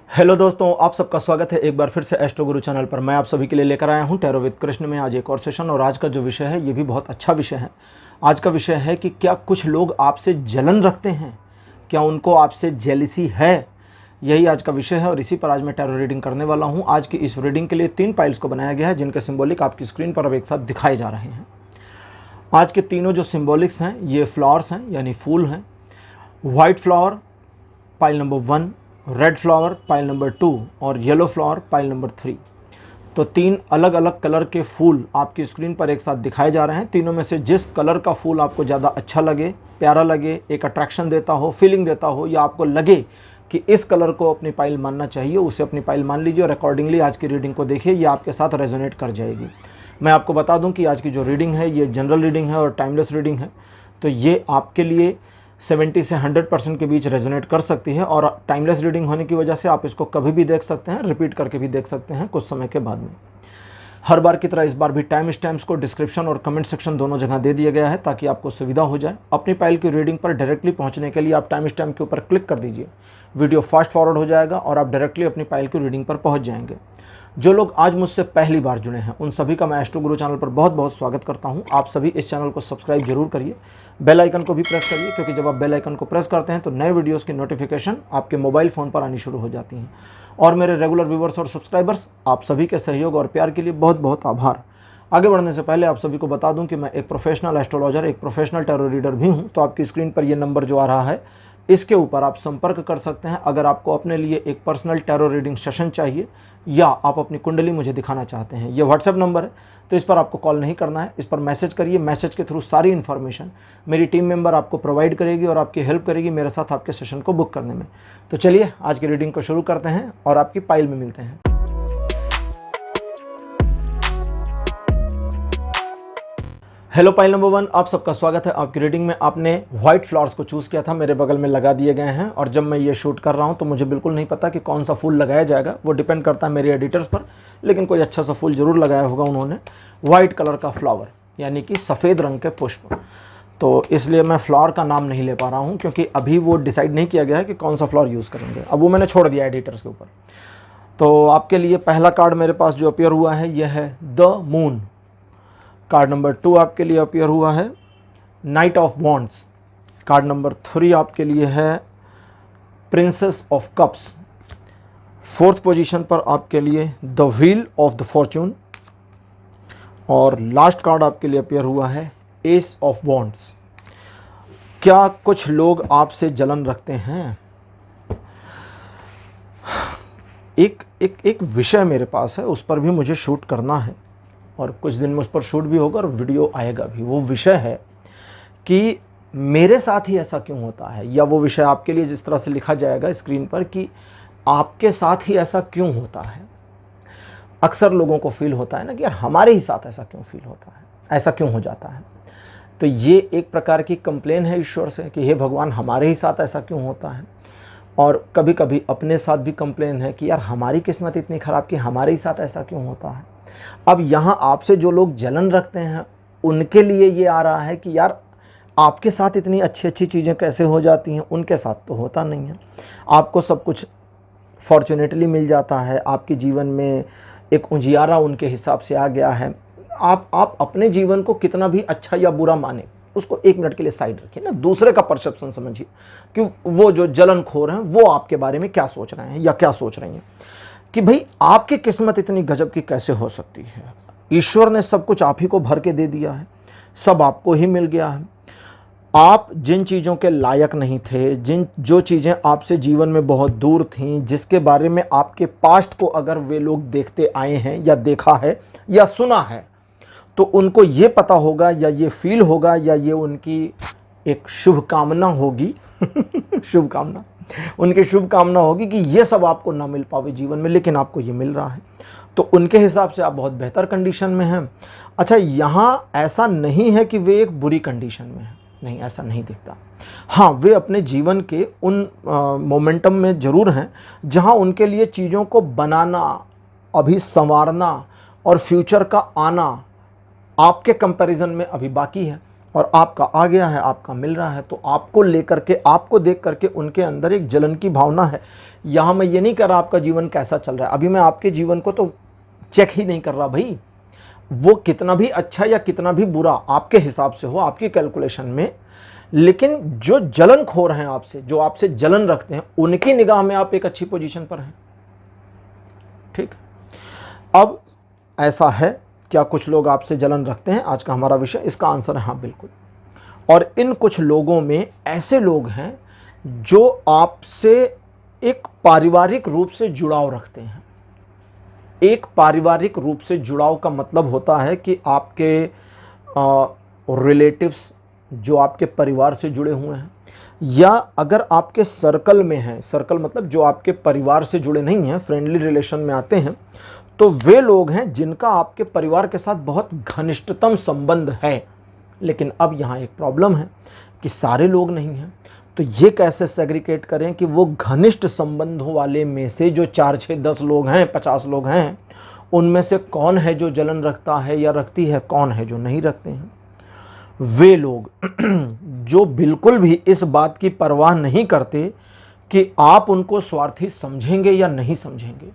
Hello दोस्तों, आप सबका स्वागत है एक बार फिर से एस्ट्रो गुरु चैनल पर। मैं आप सभी के लिए लेकर आया हूं टैरो विद कृष्ण में आज एक और सेशन। और आज का जो विषय है ये भी बहुत अच्छा विषय है। आज का विषय है कि क्या कुछ लोग आपसे जलन रखते हैं, क्या उनको आपसे जेलिसी है। यही आज का विषय है और इसी पर आज मैं टैरो रीडिंग करने वाला हूँ। आज की इस रीडिंग के लिए 3 पाइल्स को बनाया गया है जिनके सिंबॉलिक आपकी स्क्रीन पर अब एक साथ दिखाए जा रहे हैं। आज के तीनों जो सिंबॉलिक्स हैं ये फ्लावर्स हैं, यानी फूल हैं। White flower pile number 1, red flower pile number 2 और येलो फ्लावर पाइल नंबर 3। तो 3 अलग अलग कलर के फूल आपकी स्क्रीन पर एक साथ दिखाए जा रहे हैं। तीनों में से जिस कलर का फूल आपको ज़्यादा अच्छा लगे, प्यारा लगे, एक अट्रैक्शन देता हो, फीलिंग देता हो, या आपको लगे कि इस कलर को अपनी पाइल मानना चाहिए, उसे अपनी पाइल मान लीजिए और अकॉर्डिंगली आज की रीडिंग को देखिए। ये आपके साथ रेजोनेट कर जाएगी। मैं आपको बता दूं कि आज की जो रीडिंग है ये जनरल रीडिंग है और टाइमलेस रीडिंग है। तो ये आपके लिए 70 से 100% के बीच रेजोनेट कर सकती है। और टाइमलेस रीडिंग होने की वजह से आप इसको कभी भी देख सकते हैं, रिपीट करके भी देख सकते हैं कुछ समय के बाद में। हर बार की तरह इस बार भी टाइम स्टैम्प्स को डिस्क्रिप्शन और कमेंट सेक्शन दोनों जगह दे दिया गया है ताकि आपको सुविधा हो जाए। अपनी पाइल की रीडिंग पर डायरेक्टली पहुंचने के लिए आप टाइम स्टैम्प के ऊपर क्लिक कर दीजिए। वीडियो फास्ट फॉरवर्ड हो जाएगा और आप डायरेक्टली अपनी पाइल की रीडिंग पर पहुँच जाएंगे। जो लोग आज मुझसे पहली बार जुड़े हैं उन सभी का मैं एस्ट्रो गुरु चैनल पर बहुत बहुत स्वागत करता हूं। आप सभी इस चैनल को सब्सक्राइब जरूर करिए, बेल आइकन को भी प्रेस करिए, क्योंकि जब आप बेल आइकन को प्रेस करते हैं तो नए वीडियोस की नोटिफिकेशन आपके मोबाइल फ़ोन पर आनी शुरू हो जाती हैं। और मेरे रेगुलर व्यूवर्स और सब्सक्राइबर्स, आप सभी के सहयोग और प्यार के लिए बहुत बहुत आभार। आगे बढ़ने से पहले आप सभी को बता दूं कि मैं एक प्रोफेशनल एस्ट्रोलॉजर, एक प्रोफेशनल टैरो रीडर भी हूं। तो आपकी स्क्रीन पर ये नंबर जो आ रहा है इसके ऊपर आप संपर्क कर सकते हैं अगर आपको अपने लिए एक पर्सनल टैरो रीडिंग सेशन चाहिए या आप अपनी कुंडली मुझे दिखाना चाहते हैं। ये व्हाट्सएप नंबर है, तो इस पर आपको कॉल नहीं करना है, इस पर मैसेज करिए। मैसेज के थ्रू सारी इन्फॉर्मेशन मेरी टीम मेंबर आपको प्रोवाइड करेगी और आपकी हेल्प करेगी मेरे साथ आपके सेशन को बुक करने में। तो चलिए आज की रीडिंग को शुरू करते हैं और आपकी पाइल में मिलते हैं। हेलो पाइल नंबर 1, आप सबका स्वागत है आपकी रीडिंग में। आपने व्हाइट फ्लावर्स को चूज़ किया था, मेरे बगल में लगा दिए गए हैं। और जब मैं ये शूट कर रहा हूँ तो मुझे बिल्कुल नहीं पता कि कौन सा फूल लगाया जाएगा, वो डिपेंड करता है मेरे एडिटर्स पर। लेकिन कोई अच्छा सा फूल ज़रूर लगाया होगा उन्होंने। वाइट कलर का फ्लावर यानी कि सफ़ेद रंग के पुष्प। तो इसलिए मैं फ्लावर का नाम नहीं ले पा रहा हूँ क्योंकि अभी वो डिसाइड नहीं किया गया है कि कौन सा फ्लावर यूज़ करेंगे। अब वो मैंने छोड़ दिया एडिटर्स के ऊपर। तो आपके लिए पहला कार्ड मेरे पास जो अपीयर हुआ है यह है द मून। कार्ड नंबर 2 आपके लिए अपीयर हुआ है night of wands. Card number 3 आपके लिए है princess of cups. 4th position पर आपके लिए the wheel of the Fortune. और लास्ट कार्ड आपके लिए अपीयर हुआ है एस ऑफ वॉन्ड्स। क्या कुछ लोग आपसे जलन रखते हैं? एक विषय मेरे पास है, उस पर भी मुझे शूट करना है और कुछ दिन में उस पर शूट भी होगा और वीडियो आएगा भी। वो विषय है कि मेरे साथ ही ऐसा क्यों होता है, या वो विषय आपके लिए जिस तरह से लिखा जाएगा स्क्रीन पर कि आपके साथ ही ऐसा क्यों होता है। अक्सर लोगों को फील होता है ना कि यार हमारे ही साथ ऐसा क्यों फील होता है, ऐसा क्यों हो जाता है। तो ये एक प्रकार की कंप्लेन है ईश्वर से कि हे भगवान हमारे ही साथ ऐसा क्यों होता है। और कभी कभी अपने साथ भी कंप्लेन है कि यार हमारी किस्मत इतनी ख़राब कि हमारे ही साथ ऐसा क्यों होता है। अब यहाँ आपसे जो लोग जलन रखते हैं उनके लिए ये आ रहा है कि यार आपके साथ इतनी अच्छी अच्छी चीज़ें कैसे हो जाती हैं, उनके साथ तो होता नहीं है। आपको सब कुछ फॉर्चुनेटली मिल जाता है, आपके जीवन में एक उजियारा उनके हिसाब से आ गया है। आप अपने जीवन को कितना भी अच्छा या बुरा माने, उसको 1 मिनट के लिए साइड रखिए ना, दूसरे का परसेप्शन समझिए कि वो जो जलनखोर हैं वो आपके बारे में क्या सोच रहे हैं या क्या सोच रही हैं। कि भाई आपकी किस्मत इतनी गजब की कैसे हो सकती है। ईश्वर ने सब कुछ आप ही को भर के दे दिया है, सब आपको ही मिल गया है। आप जिन चीज़ों के लायक नहीं थे, जो चीज़ें आपसे जीवन में बहुत दूर थीं, जिसके बारे में आपके पास्ट को अगर वे लोग देखते आए हैं या देखा है या सुना है तो उनको ये पता होगा या ये फील होगा या ये उनकी एक शुभकामना होगी शुभकामना, उनकी शुभकामना होगी कि ये सब आपको ना मिल पावे जीवन में, लेकिन आपको ये मिल रहा है। तो उनके हिसाब से आप बहुत बेहतर कंडीशन में हैं। अच्छा, यहाँ ऐसा नहीं है कि वे एक बुरी कंडीशन में हैं, नहीं, ऐसा नहीं दिखता। हाँ, वे अपने जीवन के उन मोमेंटम में ज़रूर हैं जहाँ उनके लिए चीज़ों को बनाना, अभी संवारना और फ्यूचर का आना आपके कंपैरिजन में अभी बाकी है। और आपका आ गया है, आपका मिल रहा है, तो आपको लेकर के, आपको देख करके उनके अंदर एक जलन की भावना है। यहाँ मैं ये नहीं कर रहा आपका जीवन कैसा चल रहा है, अभी मैं आपके जीवन को तो चेक ही नहीं कर रहा भाई, वो कितना भी अच्छा या कितना भी बुरा आपके हिसाब से हो, आपकी कैलकुलेशन में, लेकिन जो जलन खोर हैं आपसे, जो आपसे जलन रखते हैं, उनकी निगाह में आप एक अच्छी पोजीशन पर हैं। ठीक, अब ऐसा है क्या कुछ लोग आपसे जलन रखते हैं? आज का हमारा विषय इसका आंसर है हाँ, बिल्कुल। और इन कुछ लोगों में ऐसे लोग हैं जो आपसे एक पारिवारिक रूप से जुड़ाव रखते हैं। एक पारिवारिक रूप से जुड़ाव का मतलब होता है कि आपके रिलेटिव्स जो आपके परिवार से जुड़े हुए हैं, या अगर आपके सर्कल में हैं, सर्कल मतलब जो आपके परिवार से जुड़े नहीं हैं, फ्रेंडली रिलेशन में आते हैं, तो वे लोग हैं जिनका आपके परिवार के साथ बहुत घनिष्ठतम संबंध है। लेकिन अब यहाँ एक प्रॉब्लम है कि सारे लोग नहीं हैं, तो ये कैसे सेग्रीगेट करें कि वो घनिष्ठ संबंधों वाले में से जो 4, 6, 10 लोग हैं, 50 लोग हैं, उनमें से कौन है जो जलन रखता है या रखती है, कौन है जो नहीं रखते हैं? वे लोग जो बिल्कुल भी इस बात की परवाह नहीं करते कि आप उनको स्वार्थी समझेंगे या नहीं समझेंगे।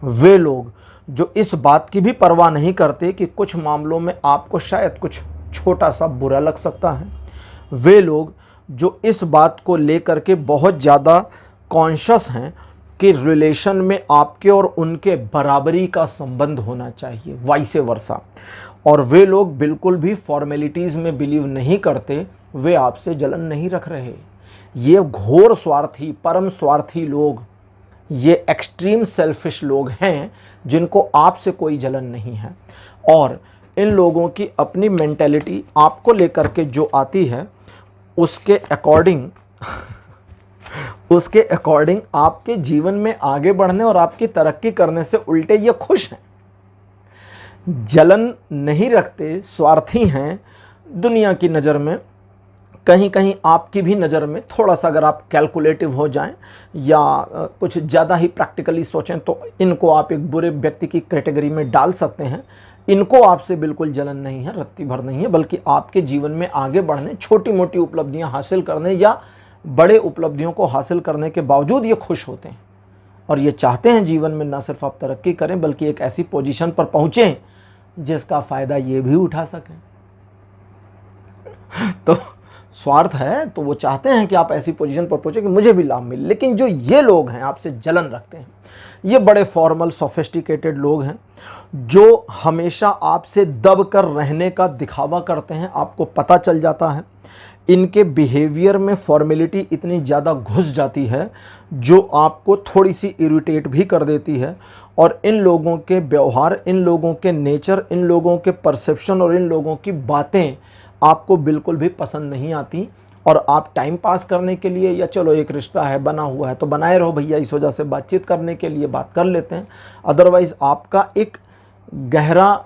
वे लोग जो इस बात की भी परवाह नहीं करते कि कुछ मामलों में आपको शायद कुछ छोटा सा बुरा लग सकता है। वे लोग जो इस बात को लेकर के बहुत ज़्यादा कॉन्शियस हैं कि रिलेशन में आपके और उनके बराबरी का संबंध होना चाहिए, वाइस वर्सा। और वे लोग बिल्कुल भी फॉर्मेलिटीज़ में बिलीव नहीं करते, वे आपसे जलन नहीं रख रहे। ये घोर स्वार्थी, परम स्वार्थी लोग, ये एक्सट्रीम सेल्फिश लोग हैं जिनको आपसे कोई जलन नहीं है। और इन लोगों की अपनी मेंटेलिटी आपको लेकर के जो आती है, उसके अकॉर्डिंग आपके जीवन में आगे बढ़ने और आपकी तरक्की करने से उल्टे ये खुश हैं। जलन नहीं रखते, स्वार्थी हैं दुनिया की नज़र में, कहीं कहीं आपकी भी नज़र में। थोड़ा सा अगर आप कैलकुलेटिव हो जाएं या कुछ ज़्यादा ही प्रैक्टिकली सोचें तो इनको आप एक बुरे व्यक्ति की कैटेगरी में डाल सकते हैं। इनको आपसे बिल्कुल जलन नहीं है, रत्ती भर नहीं है, बल्कि आपके जीवन में आगे बढ़ने, छोटी मोटी उपलब्धियां हासिल करने या बड़े उपलब्धियों को हासिल करने के बावजूद ये खुश होते हैं। और ये चाहते हैं जीवन में ना सिर्फ आप तरक्की करें बल्कि एक ऐसी पोजीशन पर पहुँचें जिसका फ़ायदा ये भी उठा सकें। तो स्वार्थ है तो वो चाहते हैं कि आप ऐसी पोजीशन पर पहुंचे कि मुझे भी लाभ मिले। लेकिन जो ये लोग हैं आपसे जलन रखते हैं, ये बड़े फॉर्मल सोफिस्टिकेटेड लोग हैं जो हमेशा आपसे दब कर रहने का दिखावा करते हैं। आपको पता चल जाता है, इनके बिहेवियर में फॉर्मेलिटी इतनी ज़्यादा घुस जाती है जो आपको थोड़ी सी इरिटेट भी कर देती है। और इन लोगों के व्यवहार, इन लोगों के नेचर, इन लोगों के परसेप्शन और इन लोगों की बातें आपको बिल्कुल भी पसंद नहीं आती। और आप टाइम पास करने के लिए, या चलो एक रिश्ता है बना हुआ है तो बनाए रहो भैया, इस वजह से बातचीत करने के लिए बात कर लेते हैं, अदरवाइज़ आपका एक गहरा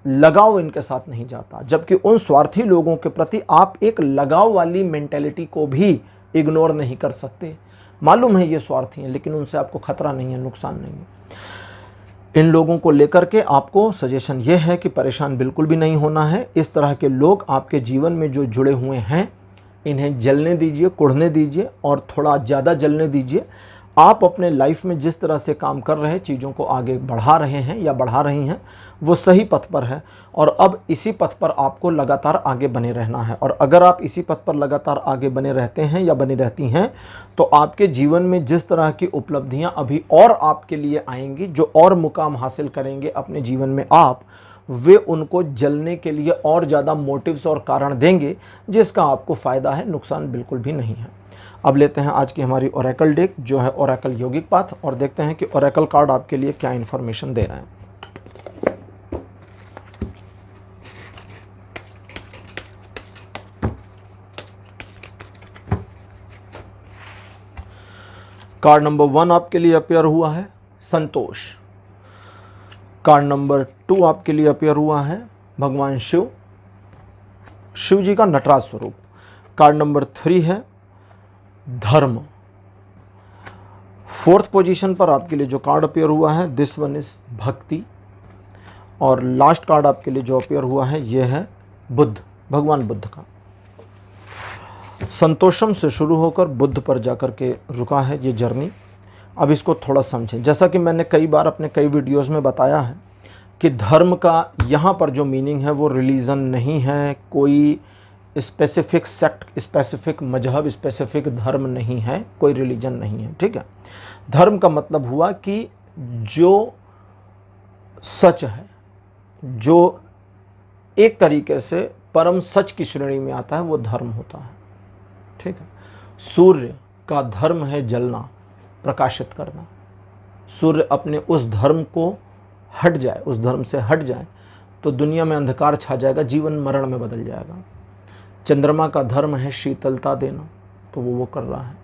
लगाव इनके साथ नहीं जाता। जबकि उन स्वार्थी लोगों के प्रति आप एक लगाव वाली मेंटेलिटी को भी इग्नोर नहीं कर सकते। मालूम है ये स्वार्थी हैं, लेकिन उनसे आपको खतरा नहीं है, नुकसान नहीं है। इन लोगों को लेकर के आपको सजेशन ये है कि परेशान बिल्कुल भी नहीं होना है। इस तरह के लोग आपके जीवन में जो जुड़े हुए हैं, इन्हें जलने दीजिए, कुढ़ने दीजिए और थोड़ा ज़्यादा जलने दीजिए। आप अपने लाइफ में जिस तरह से काम कर रहे हैं, चीज़ों को आगे बढ़ा रहे हैं या बढ़ा रही हैं, वो सही पथ पर है। और अब इसी पथ पर आपको लगातार आगे बने रहना है। और अगर आप इसी पथ पर लगातार आगे बने रहते हैं या बनी रहती हैं, तो आपके जीवन में जिस तरह की उपलब्धियां अभी और आपके लिए आएंगी, जो और मुकाम हासिल करेंगे अपने जीवन में आप, वे उनको जलने के लिए और ज़्यादा मोटिव्स और कारण देंगे, जिसका आपको फ़ायदा है, नुकसान बिल्कुल भी नहीं है। अब लेते हैं आज की हमारी ओरेकल डेक, जो है ओरेकल योगिक पाथ, और देखते हैं कि ओरेकल कार्ड आपके लिए क्या इन्फॉर्मेशन दे रहे हैं। कार्ड नंबर 1 आपके लिए अपेयर हुआ है संतोष। कार्ड नंबर 2 आपके लिए अपेयर हुआ है भगवान शिव, शिव जी का नटराज स्वरूप। कार्ड नंबर 3 है धर्म। 4th पोजीशन पर आपके लिए जो कार्ड अपेयर हुआ है, दिस वन इज भक्ति। और लास्ट कार्ड आपके लिए जो अपेयर हुआ है ये है बुद्ध। भगवान बुद्ध का। संतोषम से शुरू होकर बुद्ध पर जाकर के रुका है ये जर्नी। अब इसको थोड़ा समझें। जैसा कि मैंने कई बार अपने कई वीडियोस में बताया है कि धर्म का यहाँ पर जो मीनिंग है वो रिलीजन नहीं है, कोई स्पेसिफिक सेक्ट, स्पेसिफिक मजहब, स्पेसिफिक धर्म नहीं है, कोई रिलीजन नहीं है, ठीक है। धर्म का मतलब हुआ कि जो सच है, जो एक तरीके से परम सच की श्रेणी में आता है, वो धर्म होता है, ठीक है। सूर्य का धर्म है जलना, प्रकाशित करना। सूर्य अपने उस धर्म को हट जाए, उस धर्म से हट जाए तो दुनिया में अंधकार छा जाएगा, जीवन मरण में बदल जाएगा। चंद्रमा का धर्म है शीतलता देना, तो वो कर रहा है।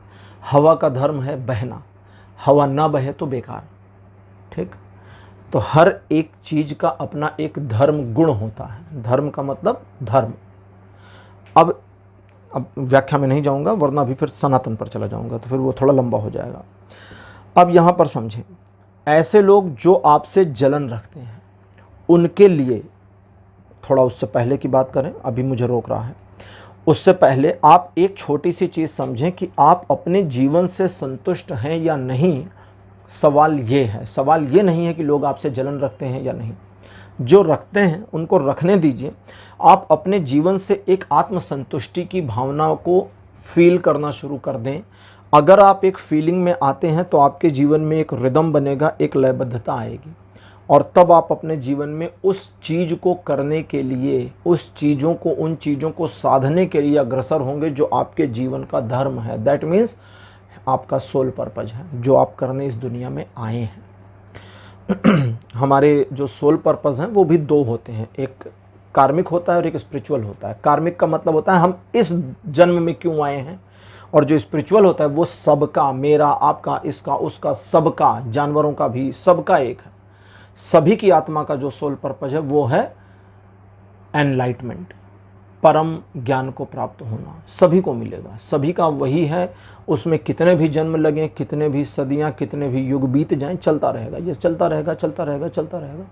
हवा का धर्म है बहना, हवा ना बहे तो बेकार, ठीक। तो हर एक चीज का अपना एक धर्म गुण होता है। धर्म का मतलब धर्म। अब व्याख्या में नहीं जाऊंगा, वरना अभी फिर सनातन पर चला जाऊंगा तो फिर वो थोड़ा लंबा हो जाएगा। अब यहाँ पर समझें, ऐसे लोग जो आपसे जलन रखते हैं उनके लिए, थोड़ा उससे पहले की बात करें, अभी मुझे रोक रहा है, उससे पहले आप एक छोटी सी चीज़ समझें कि आप अपने जीवन से संतुष्ट हैं या नहीं। सवाल ये है, सवाल ये नहीं है कि लोग आपसे जलन रखते हैं या नहीं। जो रखते हैं उनको रखने दीजिए। आप अपने जीवन से एक आत्मसंतुष्टि की भावना को फील करना शुरू कर दें। अगर आप एक फीलिंग में आते हैं तो आपके जीवन में एक रिदम बनेगा, एक लयबद्धता आएगी, और तब आप अपने जीवन में उस चीज़ को करने के लिए, उस चीज़ों को, उन चीज़ों को साधने के लिए अग्रसर होंगे जो आपके जीवन का धर्म है। दैट मीन्स आपका सोल पर्पज है, जो आप करने इस दुनिया में आए हैं। हमारे जो सोल पर्पज हैं वो भी दो होते हैं, एक कार्मिक होता है और एक स्पिरिचुअल होता है। कार्मिक का मतलब होता है हम इस जन्म में क्यों आए हैं, और जो स्पिरिचुअल होता है वो सबका, मेरा, आपका, इसका, उसका, सबका, जानवरों का भी, सबका एक है। सभी की आत्मा का जो सोल पर्पज है वो है एनलाइटमेंट, परम ज्ञान को प्राप्त होना। सभी को मिलेगा, सभी का वही है। उसमें कितने भी जन्म लगें, कितने भी सदियां, कितने भी युग बीत जाएं, चलता रहेगा, ये चलता रहेगा, चलता रहेगा, चलता रहेगा।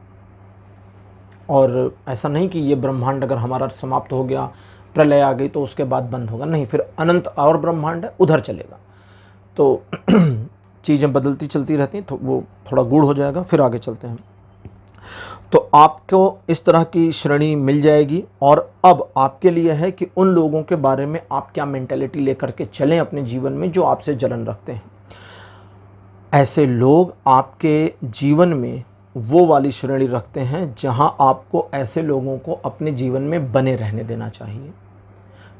और ऐसा नहीं कि ये ब्रह्मांड अगर हमारा समाप्त हो गया, प्रलय आ गई तो उसके बाद बंद होगा, नहीं, फिर अनंत और ब्रह्मांड है, उधर चलेगा। तो चीज़ें बदलती चलती रहती हैं, तो वो थोड़ा गूढ़ हो जाएगा, फिर आगे चलते हैं। तो आपको इस तरह की श्रेणी मिल जाएगी। और अब आपके लिए है कि उन लोगों के बारे में आप क्या मेंटेलिटी लेकर के चलें अपने जीवन में जो आपसे जलन रखते हैं। ऐसे लोग आपके जीवन में वो वाली श्रेणी रखते हैं जहां आपको ऐसे लोगों को अपने जीवन में बने रहने देना चाहिए,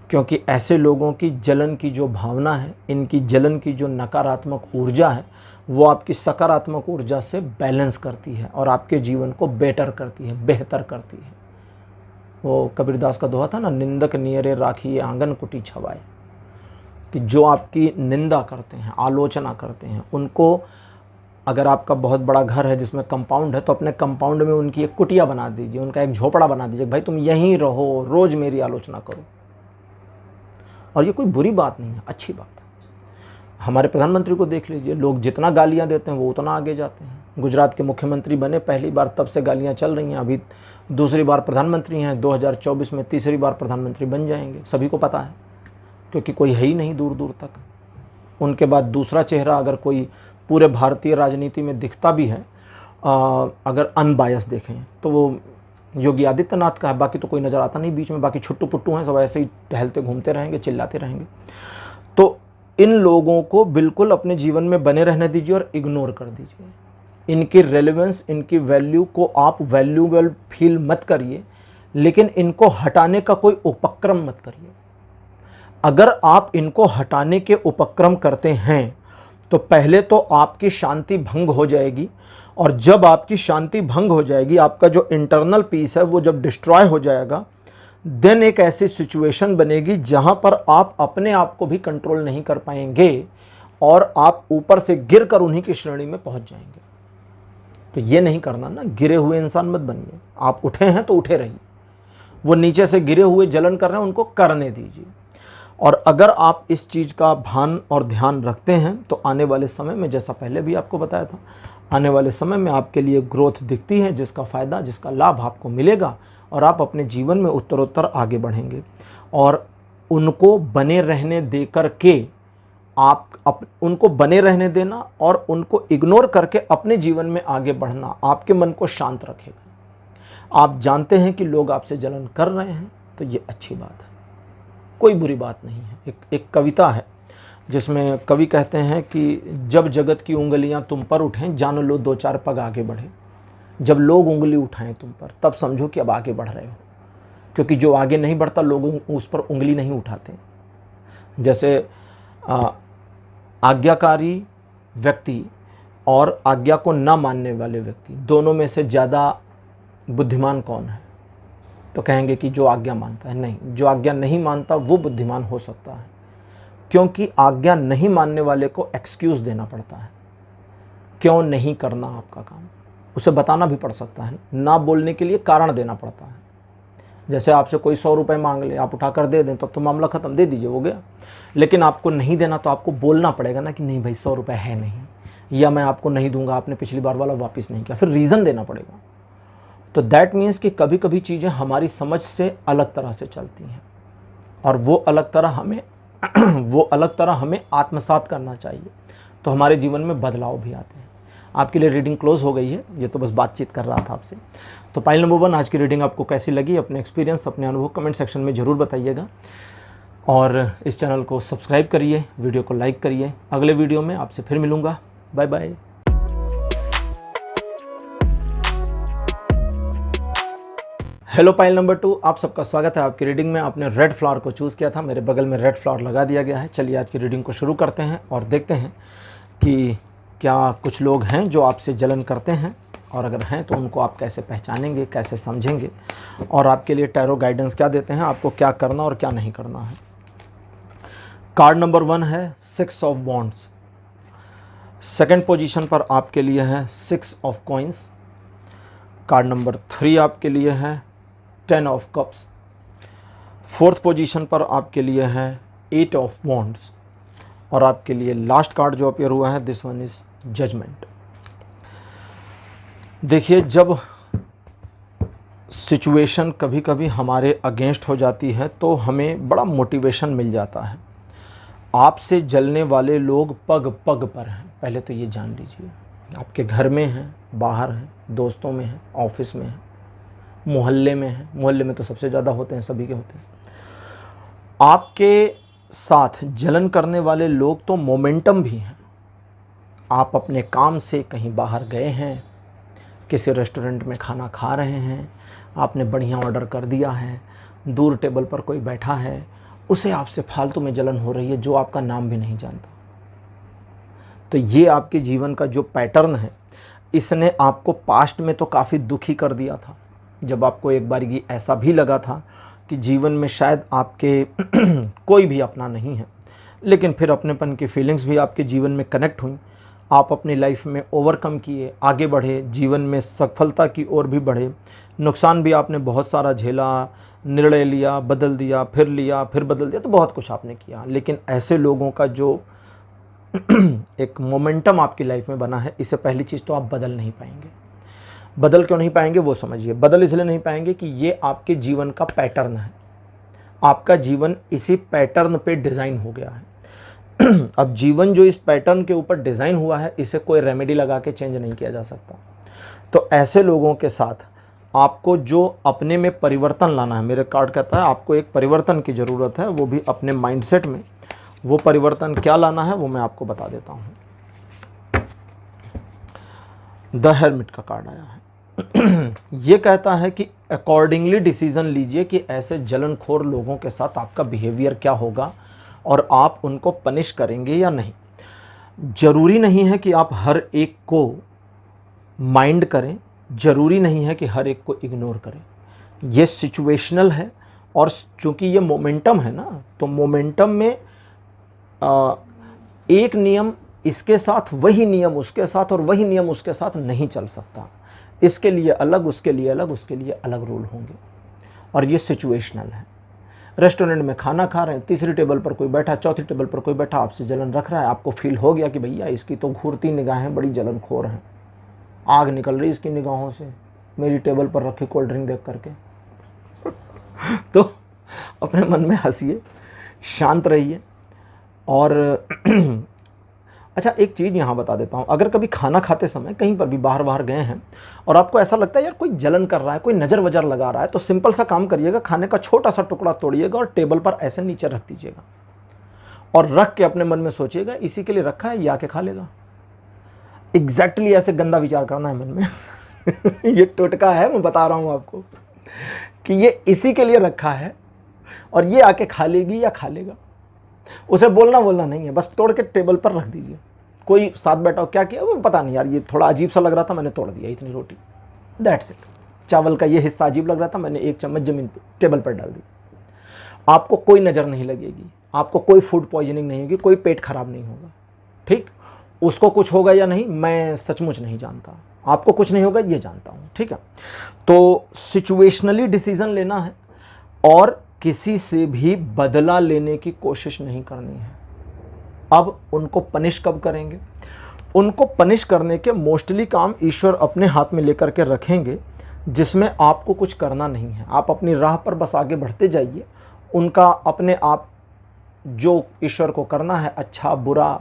क्योंकि ऐसे लोगों की जलन की जो भावना है, इनकी जलन की जो नकारात्मक ऊर्जा है, वो आपकी सकारात्मक ऊर्जा से बैलेंस करती है और आपके जीवन को बेटर करती है, बेहतर करती है। वो कबीरदास का दोहा था ना, निंदक नियरे राखिए आंगन कुटी छवाए, कि जो आपकी निंदा करते हैं, आलोचना करते हैं, उनको, अगर आपका बहुत बड़ा घर है जिसमें कंपाउंड है, तो अपने कंपाउंड में उनकी एक कुटिया बना दीजिए, उनका एक झोपड़ा बना दीजिए, भाई तुम यहीं रहो, रोज़ मेरी आलोचना करो। और ये कोई बुरी बात नहीं है, अच्छी बात है। हमारे प्रधानमंत्री को देख लीजिए, लोग जितना गालियां देते हैं वो उतना आगे जाते हैं। गुजरात के मुख्यमंत्री बने पहली बार, तब से गालियां चल रही हैं, अभी दूसरी बार प्रधानमंत्री हैं, 2024 में तीसरी बार प्रधानमंत्री बन जाएंगे, सभी को पता है, क्योंकि कोई है ही नहीं दूर दूर तक। उनके बाद दूसरा चेहरा अगर कोई पूरे भारतीय राजनीति में दिखता भी है, अगर अनबायस देखें, तो वो योगी आदित्यनाथ का है। बाकी तो कोई नज़र आता नहीं बीच में, बाकी छुट्टू पुट्टू हैं, सब ऐसे ही टहलते घूमते रहेंगे, चिल्लाते रहेंगे। तो इन लोगों को बिल्कुल अपने जीवन में बने रहने दीजिए और इग्नोर कर दीजिए। इनकी रेलेवेंस, इनकी वैल्यू को आप वैल्यूएबल फील मत करिए, लेकिन इनको हटाने का कोई उपक्रम मत करिए। अगर आप इनको हटाने के उपक्रम करते हैं तो पहले तो आपकी शांति भंग हो जाएगी, और जब आपकी शांति भंग हो जाएगी, आपका जो इंटरनल पीस है वो जब डिस्ट्रॉय हो जाएगा, देन एक ऐसी सिचुएशन बनेगी जहां पर आप अपने आप को भी कंट्रोल नहीं कर पाएंगे और आप ऊपर से गिर कर उन्हीं की श्रेणी में पहुंच जाएंगे। तो ये नहीं करना ना, गिरे हुए इंसान मत बनिए। आप उठे हैं तो उठे रहिए, वो नीचे से गिरे हुए जलन कर रहे हैं, उनको करने दीजिए। और अगर आप इस चीज़ का भान और ध्यान रखते हैं तो आने वाले समय में, जैसा पहले भी आपको बताया था, आने वाले समय में आपके लिए ग्रोथ दिखती है, जिसका फ़ायदा, जिसका लाभ आपको मिलेगा, और आप अपने जीवन में उत्तरोत्तर आगे बढ़ेंगे। और उनको बने रहने दे कर के उनको बने रहने देना और उनको इग्नोर करके अपने जीवन में आगे बढ़ना आपके मन को शांत रखेगा। आप जानते हैं कि लोग आपसे जलन कर रहे हैं, तो ये अच्छी बात है, कोई बुरी बात नहीं है। एक कविता है जिसमें कवि कहते हैं कि जब जगत की उंगलियां तुम पर उठें, जान लो दो चार पग आगे बढ़े। जब लोग उंगली उठाएं तुम पर, तब समझो कि अब आगे बढ़ रहे हो, क्योंकि जो आगे नहीं बढ़ता लोग उस पर उंगली नहीं उठाते। जैसे आज्ञाकारी व्यक्ति और आज्ञा को न मानने वाले व्यक्ति, दोनों में से ज़्यादा बुद्धिमान कौन है? तो कहेंगे कि जो आज्ञा मानता है। नहीं, जो आज्ञा नहीं मानता वो बुद्धिमान हो सकता है, क्योंकि आज्ञा नहीं मानने वाले को एक्सक्यूज़ देना पड़ता है, क्यों नहीं करना आपका काम, उसे बताना भी पड़ सकता है, ना बोलने के लिए कारण देना पड़ता है। जैसे आपसे कोई 100 रुपये मांग ले, आप उठाकर दे दें, तब तो मामला ख़त्म, दे दीजिए, हो गया। लेकिन आपको नहीं देना तो आपको बोलना पड़ेगा ना कि नहीं भाई 100 रुपये है नहीं, या मैं आपको नहीं दूंगा, आपने पिछली बार वाला वापस नहीं किया, फिर रीज़न देना पड़ेगा। तो दैट मीन्स कि कभी कभी चीज़ें हमारी समझ से अलग तरह से चलती हैं, और वो अलग तरह हमें आत्मसात करना चाहिए, तो हमारे जीवन में बदलाव भी आते हैं। आपके लिए रीडिंग क्लोज हो गई है, ये तो बस बातचीत कर रहा था आपसे। तो पाइल नंबर 1, आज की रीडिंग आपको कैसी लगी? अपने एक्सपीरियंस, अपने अनुभव कमेंट सेक्शन में ज़रूर बताइएगा, और इस चैनल को सब्सक्राइब करिए, वीडियो को लाइक करिए। अगले वीडियो में आपसे फिर मिलूँगा। Bye bye. Hello pile number 2, आप सबका स्वागत है आपकी रीडिंग में। आपने रेड फ्लावर को चूज़ किया था, मेरे बगल में रेड फ्लावर लगा दिया गया है। चलिए आज की रीडिंग को शुरू करते हैं और देखते हैं कि क्या कुछ लोग हैं जो आपसे जलन करते हैं, और अगर हैं तो उनको आप कैसे पहचानेंगे, कैसे समझेंगे, और आपके लिए टैरो गाइडेंस क्या देते हैं, आपको क्या करना और क्या नहीं करना है। कार्ड नंबर 1 है 6 ऑफ वॉन्ड्स। सेकंड पोजीशन पर आपके लिए है 6 ऑफ कॉइंस। कार्ड नंबर 3 आपके लिए है 10 ऑफ कप्स। फोर्थ पोजीशन पर आपके लिए है 8 ऑफ वॉन्ड्स, और आपके लिए लास्ट कार्ड जो अपीयर हुआ है, दिस वन इज जजमेंट। देखिए, जब सिचुएशन कभी कभी हमारे अगेंस्ट हो जाती है तो हमें बड़ा मोटिवेशन मिल जाता है। आपसे जलने वाले लोग पग पग पर हैं, पहले तो ये जान लीजिए। आपके घर में हैं, बाहर हैं, दोस्तों में हैं, ऑफिस में हैं, मोहल्ले में हैं। मोहल्ले में तो सबसे ज़्यादा होते हैं, सभी के होते हैं। आपके साथ जलन करने वाले लोग तो मोमेंटम भी हैं। आप अपने काम से कहीं बाहर गए हैं, किसी रेस्टोरेंट में खाना खा रहे हैं, आपने बढ़िया ऑर्डर कर दिया है, दूर टेबल पर कोई बैठा है, उसे आपसे फालतू में जलन हो रही है, जो आपका नाम भी नहीं जानता। तो ये आपके जीवन का जो पैटर्न है, इसने आपको पास्ट में तो काफ़ी दुखी कर दिया था, जब आपको एक बारी ऐसा भी लगा था कि जीवन में शायद आपके कोई भी अपना नहीं है, लेकिन फिर अपनेपन की फीलिंग्स भी आपके जीवन में कनेक्ट हुई। आप अपनी लाइफ में ओवरकम किए, आगे बढ़े, जीवन में सफलता की ओर भी बढ़े। नुकसान भी आपने बहुत सारा झेला, निर्णय लिया, बदल दिया, फिर बदल दिया, तो बहुत कुछ आपने किया। लेकिन ऐसे लोगों का जो एक मोमेंटम आपकी लाइफ में बना है, इससे पहली चीज़ तो आप बदल नहीं पाएंगे। बदल क्यों नहीं पाएंगे वो समझिए। बदल इसलिए नहीं पाएंगे कि ये आपके जीवन का पैटर्न है। आपका जीवन इसी पैटर्न पे डिज़ाइन हो गया है। अब जीवन जो इस पैटर्न के ऊपर डिज़ाइन हुआ है, इसे कोई रेमेडी लगा के चेंज नहीं किया जा सकता। तो ऐसे लोगों के साथ आपको जो अपने में परिवर्तन लाना है, मेरे कार्ड कहता है आपको एक परिवर्तन की ज़रूरत है, वो भी अपने माइंडसेट में। वो परिवर्तन क्या लाना है वो मैं आपको बता देता हूँ। द हेरमिट का कार्ड आया है। ये कहता है कि अकॉर्डिंगली डिसीजन लीजिए कि ऐसे जलनखोर लोगों के साथ आपका बिहेवियर क्या होगा और आप उनको पनिश करेंगे या नहीं। ज़रूरी नहीं है कि आप हर एक को माइंड करें, ज़रूरी नहीं है कि हर एक को इग्नोर करें। ये सिचुएशनल है, और चूँकि ये मोमेंटम है ना, तो मोमेंटम में एक नियम इसके साथ, वही नियम उसके साथ, और वही नियम उसके साथ नहीं चल सकता। इसके लिए अलग, उसके लिए अलग, उसके लिए अलग रूल होंगे, और ये सिचुएशनल है। रेस्टोरेंट में खाना खा रहे हैं, तीसरी टेबल पर कोई बैठा, चौथी टेबल पर कोई बैठा, आपसे जलन रख रहा है, आपको फील हो गया कि भैया इसकी तो घूरती निगाहें बड़ी जलनखोर हैं, आग निकल रही इसकी निगाहों से मेरी टेबल पर रखी कोल्ड ड्रिंक देख करके। तो अपने मन में हंसिए, शांत रहिए। और अच्छा, एक चीज़ यहाँ बता देता हूँ, अगर कभी खाना खाते समय कहीं पर भी बाहर गए हैं और आपको ऐसा लगता है यार कोई जलन कर रहा है, कोई नज़र वजर लगा रहा है, तो सिंपल सा काम करिएगा, खाने का छोटा सा टुकड़ा तोड़िएगा और टेबल पर ऐसे नीचे रख दीजिएगा और रख के अपने मन में सोचिएगा इसी के लिए रखा है, ये आके खा लेगा। एग्जैक्टली ऐसे गंदा विचार करना है मन में। ये टोटका है, मैं बता रहा हूँ आपको कि ये इसी के लिए रखा है और ये आके खा लेगी या खा लेगा। उसे बोलना नहीं है, बस तोड़ के टेबल पर रख दीजिए। कोई साथ बैठा हो, क्या किया वो पता नहीं यार, ये थोड़ा अजीब सा लग रहा था, मैंने तोड़ दिया इतनी रोटी, दैट्स इट। चावल का ये हिस्सा अजीब लग रहा था, मैंने एक चम्मच जमीन पे टेबल पर डाल दी। आपको कोई नज़र नहीं लगेगी, आपको कोई फूड पॉइजनिंग नहीं होगी, कोई पेट खराब नहीं होगा। ठीक, उसको कुछ होगा या नहीं मैं सचमुच नहीं जानता, आपको कुछ नहीं होगा ये जानता हूँ। ठीक है, तो सिचुएशनली डिसीजन लेना है और किसी से भी बदला लेने की कोशिश नहीं करनी है। अब उनको पनिश कब करेंगे? उनको पनिश करने के मोस्टली काम ईश्वर अपने हाथ में लेकर के रखेंगे, जिसमें आपको कुछ करना नहीं है। आप अपनी राह पर बस आगे बढ़ते जाइए, उनका अपने आप जो ईश्वर को करना है, अच्छा बुरा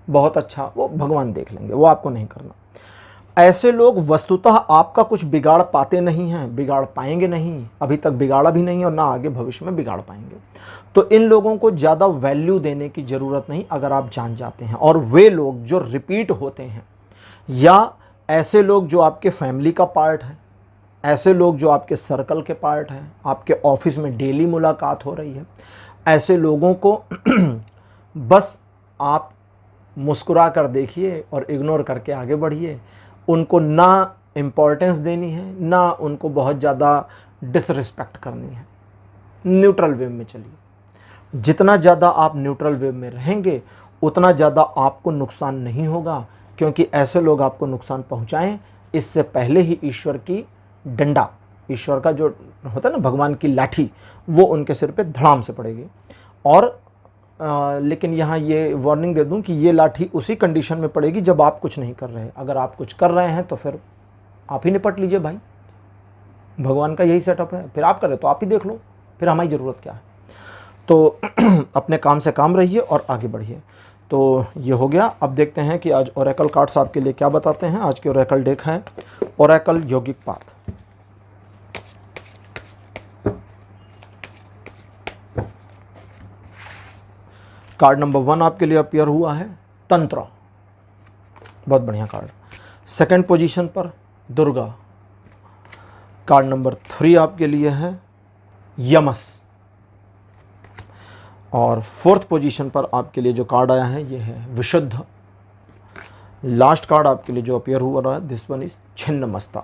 बहुत अच्छा, वो भगवान देख लेंगे, वो आपको नहीं करना। ऐसे लोग वस्तुतः आपका कुछ बिगाड़ पाते नहीं हैं, बिगाड़ पाएंगे नहीं, अभी तक बिगाड़ा भी नहीं और ना आगे भविष्य में बिगाड़ पाएंगे। तो इन लोगों को ज़्यादा वैल्यू देने की ज़रूरत नहीं अगर आप जान जाते हैं। और वे लोग जो रिपीट होते हैं या ऐसे लोग जो आपके फैमिली का पार्ट है, ऐसे लोग जो आपके सर्कल के पार्ट हैं, आपके ऑफिस में डेली मुलाकात हो रही है, ऐसे लोगों को बस आप मुस्कुरा कर देखिए और इग्नोर करके आगे बढ़िए। उनको ना इम्पोर्टेंस देनी है, ना उनको बहुत ज़्यादा डिसरिस्पेक्ट करनी है। न्यूट्रल वेव में चलिए। जितना ज़्यादा आप न्यूट्रल वेव में रहेंगे उतना ज़्यादा आपको नुकसान नहीं होगा, क्योंकि ऐसे लोग आपको नुकसान पहुँचाएं इससे पहले ही ईश्वर की डंडा, ईश्वर का जो होता है ना भगवान की लाठी, वो उनके सिर पे धड़ाम से पड़ेगी। और लेकिन यहाँ ये वार्निंग दे दूं कि ये लाठी उसी कंडीशन में पड़ेगी जब आप कुछ नहीं कर रहे। अगर आप कुछ कर रहे हैं तो फिर आप ही निपट लीजिए भाई, भगवान का यही सेटअप है। फिर आप करें तो आप ही देख लो, फिर हमारी ज़रूरत क्या है। तो अपने काम से काम रहिए और आगे बढ़िए। तो ये हो गया। अब देखते हैं कि आज ओरेकल कार्ड्स आपके लिए क्या बताते हैं। आज के ओरेकल डेक है ओरेकल योगिक पाथ। कार्ड नंबर 1 आपके लिए अपीयर हुआ है तंत्र, बहुत बढ़िया कार्ड। सेकंड पोजीशन पर दुर्गा। कार्ड नंबर 3 आपके लिए है यमस। और फोर्थ पोजीशन पर आपके लिए जो कार्ड आया है ये है विशुद्ध। लास्ट कार्ड आपके लिए जो अपीयर हुआ रहा है दिस वन इज छिन्नमस्ता।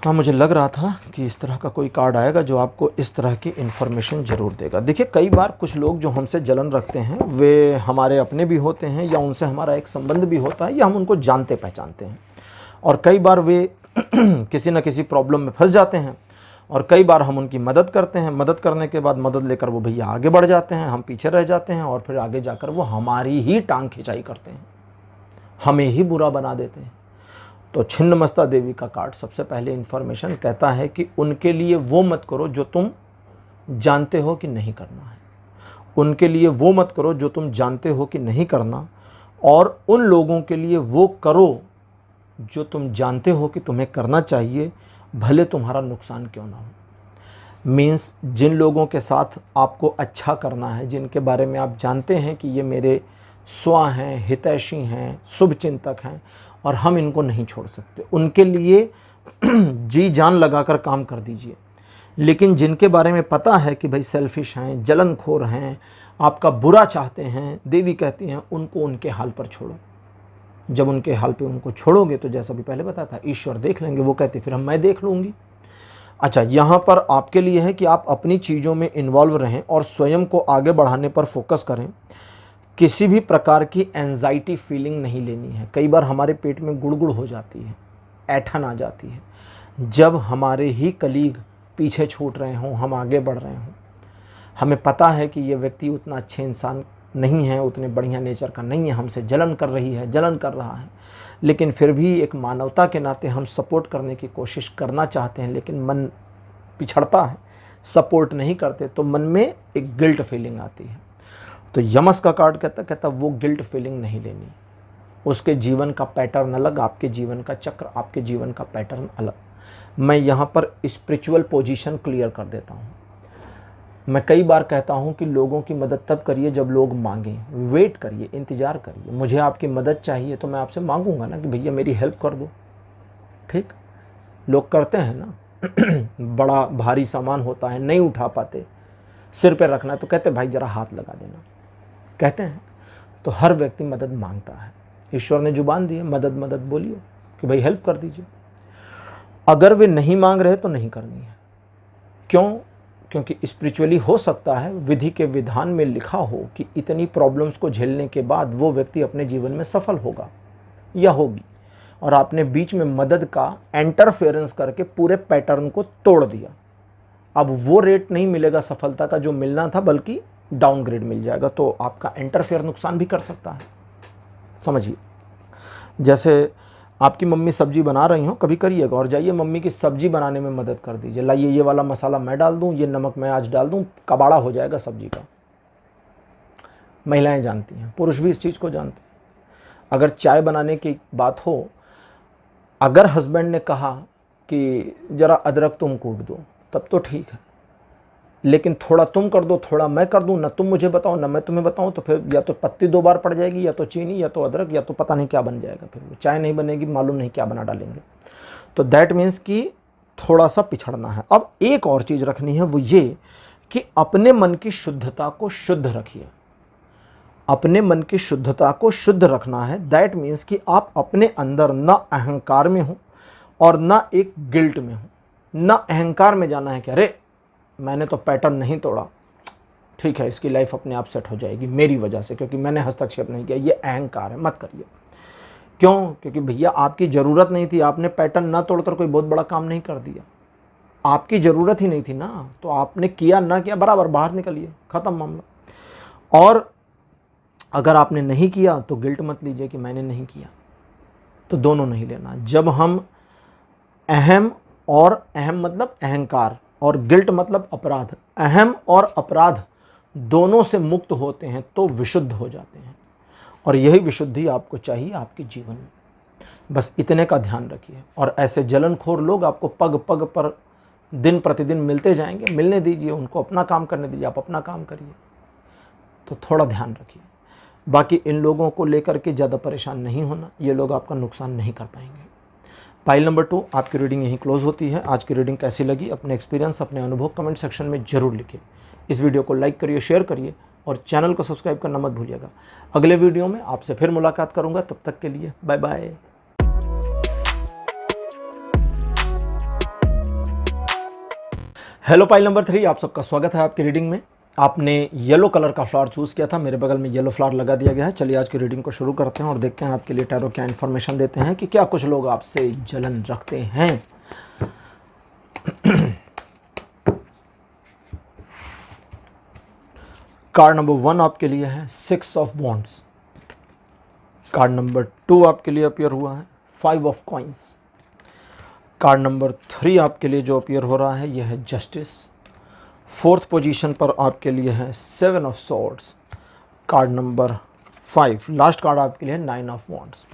हाँ, मुझे लग रहा था कि इस तरह का कोई कार्ड आएगा जो आपको इस तरह की इन्फॉर्मेशन ज़रूर देगा। देखिए, कई बार कुछ लोग जो हमसे जलन रखते हैं वे हमारे अपने भी होते हैं या उनसे हमारा एक संबंध भी होता है या हम उनको जानते पहचानते हैं। और कई बार वे किसी न किसी प्रॉब्लम में फंस जाते हैं और कई बार हम उनकी मदद करते हैं। मदद करने के बाद मदद लेकर वो भैया आगे बढ़ जाते हैं, हम पीछे रह जाते हैं और फिर आगे जाकर वो हमारी ही टांग खिंचाई करते हैं, हमें ही बुरा बना देते हैं। तो छिन्नमस्ता देवी का कार्ड सबसे पहले इन्फॉर्मेशन कहता है कि उनके लिए वो मत करो जो तुम जानते हो कि नहीं करना है। उनके लिए वो मत करो जो तुम जानते हो कि नहीं करना, और उन लोगों के लिए वो करो जो तुम जानते हो कि तुम्हें करना चाहिए, भले तुम्हारा नुकसान क्यों ना हो। मीन्स जिन लोगों के साथ आपको अच्छा करना है, जिनके बारे में आप जानते हैं कि ये मेरे स्वा हैं, हितैषी हैं, शुभ चिंतक हैं और हम इनको नहीं छोड़ सकते, उनके लिए जी जान लगाकर काम कर दीजिए। लेकिन जिनके बारे में पता है कि भाई सेल्फिश हैं, जलनखोर हैं, आपका बुरा चाहते हैं, देवी कहती हैं उनको उनके हाल पर छोड़ो। जब उनके हाल पे उनको छोड़ोगे तो जैसा भी पहले बताया था, ईश्वर देख लेंगे। वो कहती फिर मैं देख लूँगी। अच्छा, यहाँ पर आपके लिए है कि आप अपनी चीज़ों में इन्वॉल्व रहें और स्वयं को आगे बढ़ाने पर फोकस करें। किसी भी प्रकार की एंजाइटी फीलिंग नहीं लेनी है। कई बार हमारे पेट में गुड़गुड़ हो जाती है, ऐठन आ जाती है, जब हमारे ही कलीग पीछे छूट रहे हों, हम आगे बढ़ रहे हों। हमें पता है कि ये व्यक्ति उतना अच्छे इंसान नहीं है, उतने बढ़िया नेचर का नहीं है, हमसे जलन कर रही है, जलन कर रहा है, लेकिन फिर भी एक मानवता के नाते हम सपोर्ट करने की कोशिश करना चाहते हैं, लेकिन मन पिछड़ता है, सपोर्ट नहीं करते, तो मन में एक गिल्ट फीलिंग आती है। तो यमस का कार्ड कहता वो गिल्ट फीलिंग नहीं लेनी। उसके जीवन का पैटर्न अलग, आपके जीवन का चक्र, आपके जीवन का पैटर्न अलग। मैं यहाँ पर स्पिरिचुअल पोजीशन क्लियर कर देता हूँ। मैं कई बार कहता हूँ कि लोगों की मदद तब करिए जब लोग मांगें। वेट करिए, इंतज़ार करिए। मुझे आपकी मदद चाहिए तो मैं आपसे मांगूंगा ना कि भैया मेरी हेल्प कर दो। ठीक, लोग करते हैं ना बड़ा भारी सामान होता है, नहीं उठा पाते, सिर पे रखना है तो कहते भाई ज़रा हाथ लगा देना, कहते हैं। तो हर व्यक्ति मदद मांगता है। ईश्वर ने जुबान दी है, मदद मदद बोलिए कि भाई हेल्प कर दीजिए। अगर वे नहीं मांग रहे तो नहीं करनी है। क्यों? क्योंकि स्पिरिचुअली हो सकता है विधि के विधान में लिखा हो कि इतनी प्रॉब्लम्स को झेलने के बाद वो व्यक्ति अपने जीवन में सफल होगा या होगी, और आपने बीच में मदद का इंटरफेरेंस करके पूरे पैटर्न को तोड़ दिया। अब वो रेट नहीं मिलेगा सफलता का जो मिलना था, बल्कि डाउनग्रेड मिल जाएगा। तो आपका इंटरफेयर नुकसान भी कर सकता है। समझिए, जैसे आपकी मम्मी सब्जी बना रही हो, कभी करिएगा और जाइए मम्मी की सब्जी बनाने में मदद कर दीजिए। लाइए ये वाला मसाला मैं डाल दूं, ये नमक मैं आज डाल दूं, कबाड़ा हो जाएगा सब्जी का। महिलाएं जानती हैं, पुरुष भी इस चीज़ को जानते हैं। अगर चाय बनाने की बात हो, अगर हस्बैंड ने कहा कि ज़रा अदरक तुम कूट दो, तब तो ठीक है, लेकिन थोड़ा तुम कर दो थोड़ा मैं कर दूं, ना तुम मुझे बताओ ना मैं तुम्हें बताऊं, तो फिर या तो पत्ती 2 बार पड़ जाएगी, या तो चीनी, या तो अदरक, या तो पता नहीं क्या बन जाएगा, फिर वो चाय नहीं बनेगी, मालूम नहीं क्या बना डालेंगे। तो दैट मीन्स कि थोड़ा सा पिछड़ना है। अब एक और चीज़ रखनी है, वो ये कि अपने मन की शुद्धता को शुद्ध रखिए। अपने मन की शुद्धता को शुद्ध रखना है। दैट मीन्स कि आप अपने अंदर ना अहंकार में हो और ना एक गिल्ट में हो। ना अहंकार में जाना है कि अरे मैंने तो पैटर्न नहीं तोड़ा, ठीक है इसकी लाइफ अपने आप सेट हो जाएगी मेरी वजह से, क्योंकि मैंने हस्तक्षेप नहीं किया। ये अहंकार है, मत करिए। क्यों? क्योंकि भैया आपकी ज़रूरत नहीं थी, आपने पैटर्न ना तोड़कर कोई बहुत बड़ा काम नहीं कर दिया। आपकी ज़रूरत ही नहीं थी ना, तो आपने किया ना किया बराबर, बाहर निकलिए, ख़त्म मामला। और अगर आपने नहीं किया तो गिल्ट मत लीजिए कि मैंने नहीं किया, तो दोनों नहीं लेना। जब हम अहम मतलब अहंकार, और गिल्ट मतलब अपराध, अहम और अपराध दोनों से मुक्त होते हैं तो विशुद्ध हो जाते हैं। और यही विशुद्धि आपको चाहिए आपके जीवन में। बस इतने का ध्यान रखिए। और ऐसे जलनखोर लोग आपको पग पग पर दिन प्रतिदिन मिलते जाएंगे, मिलने दीजिए उनको, अपना काम करने दीजिए, आप अपना काम करिए। तो थोड़ा ध्यान रखिए। बाकी इन लोगों को लेकर के ज़्यादा परेशान नहीं होना, ये लोग आपका नुकसान नहीं कर पाएंगे। पाइल नंबर 2, आपकी रीडिंग यहीं क्लोज होती है। आज की रीडिंग कैसी लगी, अपने एक्सपीरियंस, अपने अनुभव कमेंट सेक्शन में ज़रूर लिखिए। इस वीडियो को लाइक करिए, शेयर करिए और चैनल को सब्सक्राइब करना मत भूलिएगा। अगले वीडियो में आपसे फिर मुलाकात करूंगा, तब तक के लिए bye bye. Hello pile number 3, आप सबका स्वागत है आपकी रीडिंग में। आपने येलो कलर का फ्लावर चूज़ किया था, मेरे बगल में येलो फ्लावर लगा दिया गया है। चलिए आज की रीडिंग को शुरू करते हैं और देखते हैं आपके लिए टैरो क्या इन्फॉर्मेशन देते हैं कि क्या कुछ लोग आपसे जलन रखते हैं। कार्ड नंबर 1 आपके लिए है 6 ऑफ वॉन्ड्स। कार्ड नंबर 2 आपके लिए अपीयर हुआ है 5 ऑफ कॉइंस। कार्ड नंबर 3 आपके लिए जो अपीयर हो रहा है यह है जस्टिस। 4th पोजीशन पर आपके लिए है 7 of swords. Card number 5 last card आपके लिए है 9 ऑफ वॉन्ड्स।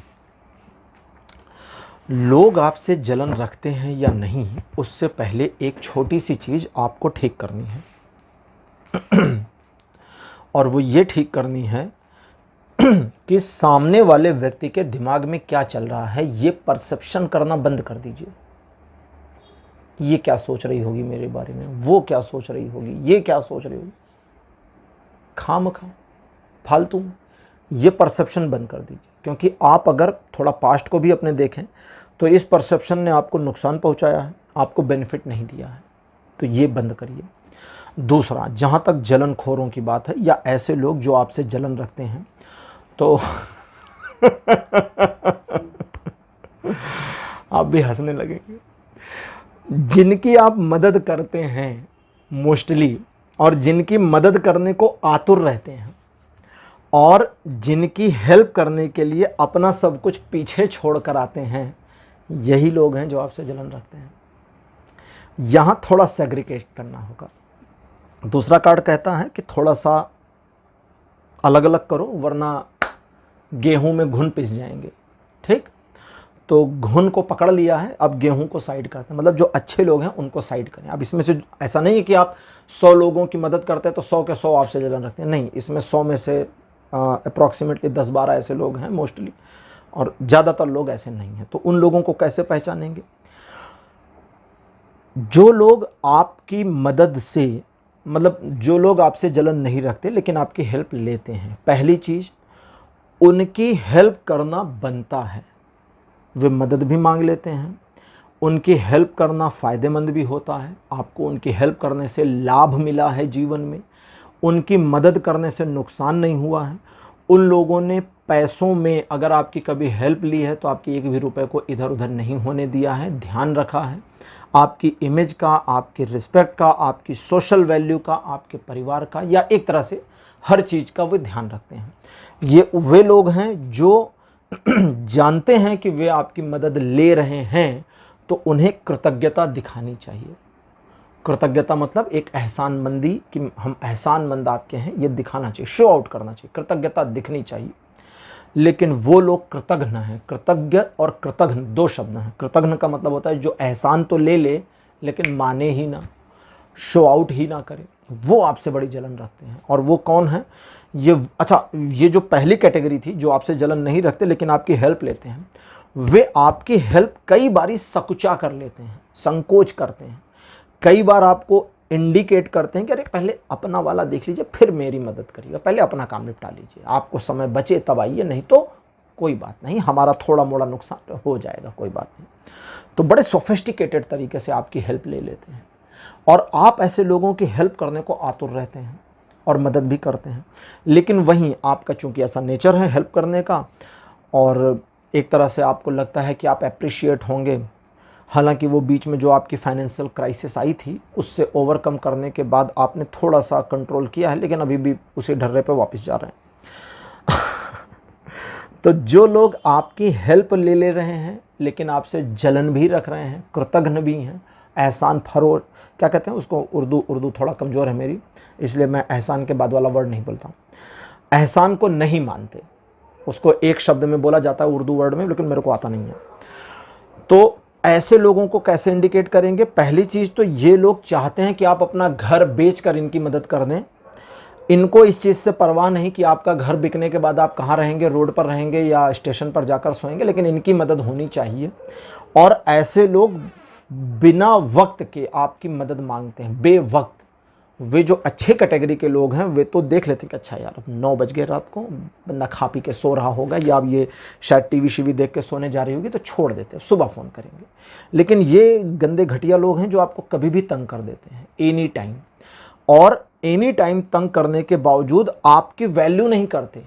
लोग आपसे जलन रखते हैं या नहीं, उससे पहले एक छोटी सी चीज़ आपको ठीक करनी है और वो ये ठीक करनी है कि सामने वाले व्यक्ति के दिमाग में क्या चल रहा है, ये परसेप्शन करना बंद कर दीजिए। ये क्या सोच रही होगी मेरे बारे में, वो क्या सोच रही होगी, ये क्या सोच रही होगी, खामखा फालतू, ये परसेप्शन बंद कर दीजिए। क्योंकि आप अगर थोड़ा पास्ट को भी अपने देखें तो इस परसेप्शन ने आपको नुकसान पहुंचाया है, आपको बेनिफिट नहीं दिया है, तो ये बंद करिए। दूसरा, जहाँ तक जलनखोरों की बात है या ऐसे लोग जो आपसे जलन रखते हैं, तो आप भी हंसने लगेंगे। जिनकी आप मदद करते हैं मोस्टली, और जिनकी मदद करने को आतुर रहते हैं, और जिनकी हेल्प करने के लिए अपना सब कुछ पीछे छोड़ कर आते हैं, यही लोग हैं जो आपसे जलन रखते हैं। यहाँ थोड़ा सेग्रीगेट करना होगा। दूसरा कार्ड कहता है कि थोड़ा सा अलग अलग करो वरना गेहूं में घुन पिस जाएंगे। ठीक, तो घुन को पकड़ लिया है, अब गेहूं को साइड करते हैं, मतलब जो अच्छे लोग हैं उनको साइड करें। अब इसमें से ऐसा नहीं है कि आप 100 लोगों की मदद करते हैं तो 100 के 100 आपसे जलन रखते हैं, नहीं, इसमें 100 में से अप्रॉक्सीमेटली 10-12 ऐसे लोग हैं मोस्टली, और ज़्यादातर लोग ऐसे नहीं हैं। तो उन लोगों को कैसे पहचानेंगे? जो लोग आपकी मदद से, मतलब जो लोग आपसे जलन नहीं रखते लेकिन आपकी हेल्प लेते हैं, पहली चीज़ उनकी हेल्प करना बनता है। वे मदद भी मांग लेते हैं, उनकी हेल्प करना फ़ायदेमंद भी होता है, आपको उनकी हेल्प करने से लाभ मिला है जीवन में, उनकी मदद करने से नुकसान नहीं हुआ है। उन लोगों ने पैसों में अगर आपकी कभी हेल्प ली है तो आपकी एक भी रुपए को इधर उधर नहीं होने दिया है, ध्यान रखा है। आपकी इमेज का, आपकी रिस्पेक्ट का, आपकी सोशल वैल्यू का, आपके परिवार का, या एक तरह से हर चीज़ का वे ध्यान रखते हैं। ये वे लोग हैं जो जानते हैं कि वे आपकी मदद ले रहे हैं, तो उन्हें कृतज्ञता दिखानी चाहिए। कृतज्ञता मतलब एक एहसानमंदी कि हम एहसानमंद आपके हैं, ये दिखाना चाहिए, शो आउट करना चाहिए, कृतज्ञता दिखनी चाहिए। लेकिन वो लोग कृतघ्न हैं। कृतज्ञ और कृतघ्न दो शब्द हैं। कृतघ्न का मतलब होता है जो एहसान तो ले ले लेकिन माने ही ना, शो आउट ही ना करे, वो आपसे बड़ी जलन रखते हैं। और वो कौन है? ये ये जो पहली कैटेगरी थी, जो आपसे जलन नहीं रखते लेकिन आपकी हेल्प लेते हैं, वे आपकी हेल्प कई बारी सकुचा कर लेते हैं, संकोच करते हैं। कई बार आपको इंडिकेट करते हैं कि अरे पहले अपना वाला देख लीजिए फिर मेरी मदद करिएगा, पहले अपना काम निपटा लीजिए, आपको समय बचे तब आइए, नहीं तो कोई बात नहीं, हमारा थोड़ा मोड़ा नुकसान हो जाएगा, कोई बात नहीं। तो बड़े सोफिस्टिकेटेड तरीके से आपकी हेल्प ले लेते हैं, और आप ऐसे लोगों की हेल्प करने को आतुर रहते हैं और मदद भी करते हैं। लेकिन वहीं आपका चूंकि ऐसा नेचर है हेल्प करने का, और एक तरह से आपको लगता है कि आप अप्रिशिएट होंगे, हालांकि वो बीच में जो आपकी फाइनेंशियल क्राइसिस आई थी उससे ओवरकम करने के बाद आपने थोड़ा सा कंट्रोल किया है, लेकिन अभी भी उसी ढर्रे पे वापस जा रहे हैं। तो जो लोग आपकी हेल्प ले रहे हैं लेकिन आपसे जलन भी रख रहे हैं, कृतघ्न भी हैं, एहसान फरोश, क्या कहते हैं उसको, उर्दू थोड़ा कमज़ोर है मेरी, इसलिए मैं एहसान के बाद वाला वर्ड नहीं बोलता। एहसान को नहीं मानते, उसको एक शब्द में बोला जाता है उर्दू वर्ड में, लेकिन मेरे को आता नहीं है। तो ऐसे लोगों को कैसे इंडिकेट करेंगे? पहली चीज़ तो ये लोग चाहते हैं कि आप अपना घर बेचकर इनकी मदद कर दें। इनको इस चीज़ से परवाह नहीं कि आपका घर बिकने के बाद आप कहाँ रहेंगे, रोड पर रहेंगे या स्टेशन पर जाकर सोएंगे, लेकिन इनकी मदद होनी चाहिए। और ऐसे लोग बिना वक्त के आपकी मदद मांगते हैं, बेवक्त। वे जो अच्छे कैटेगरी के लोग हैं वे तो देख लेते हैं कि अच्छा यार अब 9 बज गए रात को, बंदा खा पी के सो रहा होगा, या अब ये शायद टीवी शीवी देख के सोने जा रही होगी, तो छोड़ देते हैं, सुबह फ़ोन करेंगे। लेकिन ये गंदे घटिया लोग हैं जो आपको कभी भी तंग कर देते हैं, एनी टाइम, और एनी टाइम तंग करने के बावजूद आपकी वैल्यू नहीं करते,